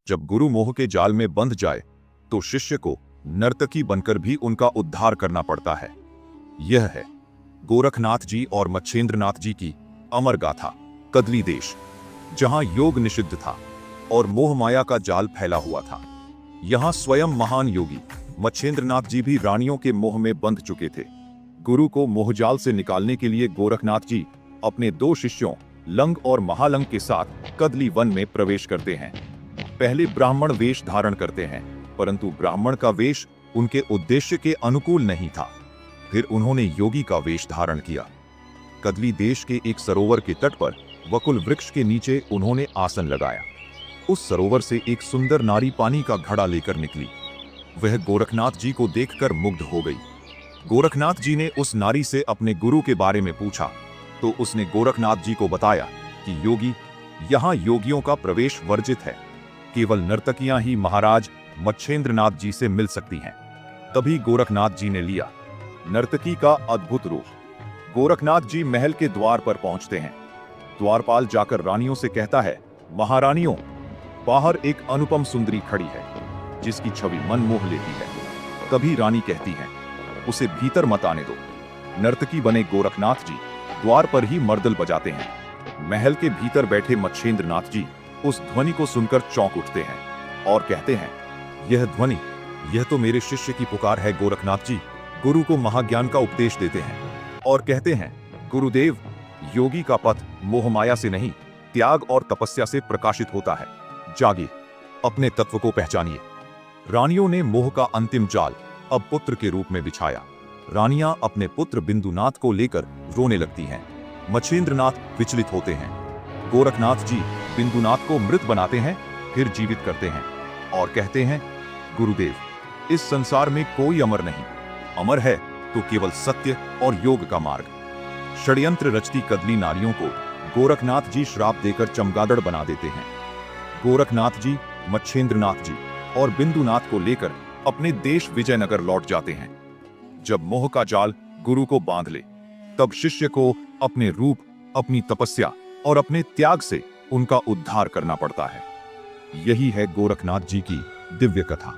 जब गुरु मोह के जाल में बंध जाए तो शिष्य को नर्तकी बनकर भी उनका उद्धार करना पड़ता है। यह है गोरखनाथ जी और मच्छेंद्रनाथ जी की अमर गाथा। कदली देश, जहां योग निषिद्ध था और मोह माया का जाल फैला हुआ था, यहां स्वयं महान योगी मच्छेंद्रनाथ जी भी रानियों के मोह में बंध चुके थे। गुरु को मोहजाल से निकालने के लिए गोरखनाथ जी अपने 2 शिष्यों लंग और महालंग के साथ कदली वन में प्रवेश करते हैं। पहले ब्राह्मण वेश धारण करते हैं, परंतु ब्राह्मण का वेश उनके उद्देश्य के अनुकूल नहीं था। फिर उन्होंने योगी का वेश धारण किया। कदली देश के एक सरोवर के तट पर वकुल वृक्ष के नीचे उन्होंने आसन लगाया। उस सरोवर से एक सुंदर नारी पानी का घड़ा लेकर निकली। वह गोरखनाथ जी को देखकर मुग्ध हो गई। गोरखनाथ जी ने उस नारी से अपने गुरु के बारे में पूछा तो उसने गोरखनाथ जी को बताया कि योगी, यहाँ योगियों का प्रवेश वर्जित है, केवल नर्तकियां ही महाराज मच्छेंद्रनाथ जी से मिल सकती हैं। तभी गोरखनाथ जी ने लिया नर्तकी का अद्भुत रूप। गोरखनाथ जी महल के द्वार पर पहुंचते हैं। द्वारपाल जाकर रानियों से कहता है, महारानियों, बाहर एक अनुपम सुंदरी खड़ी है जिसकी छवि मन मोह लेती है। तभी रानी कहती है, उसे भीतर मत आने दो। नर्तकी बने गोरखनाथ जी द्वार पर ही मर्दल बजाते हैं। महल के भीतर बैठे मच्छेंद्रनाथ जी उस ध्वनि को सुनकर चौंक उठते हैं और कहते हैं, यह ध्वनि, यह तो मेरे शिष्य की पुकार है। गोरखनाथ जी गुरु को महाज्ञान का उपदेश देते हैं और कहते हैं, गुरुदेव, योगी का पथ मोहमाया से नहीं, त्याग और तपस्या से प्रकाशित होता है। जागिए, अपने तत्व को पहचानिए। रानियों ने मोह का अंतिम जाल अब पुत्र के रूप में बिछाया। रानियां अपने पुत्र बिंदुनाथ को लेकर रोने लगती हैं। मच्छेंद्रनाथ विचलित होते हैं। गोरखनाथ जी बिंदुनाथ को मृत बनाते हैं, फिर जीवित करते हैं और कहते हैं, गुरुदेव, इस संसार में कोई अमर नहीं, अमर है तो केवल सत्य और योग का मार्ग। षड्यंत्र रचती कदली नारियों को गोरखनाथ जी श्राप देकर चमगादड़ बना देते हैं। गोरखनाथ जी, मच्छेंद्रनाथ जी और बिंदुनाथ को लेकर अपने देश विजयनगर लौट जाते हैं। जब मोह का जाल गुरु को बांध ले, तब शिष्य को अपने रूप, अपनी तपस्या और अपने त्याग से उनका उद्धार करना पड़ता है। यही है गोरखनाथ जी की दिव्य कथा।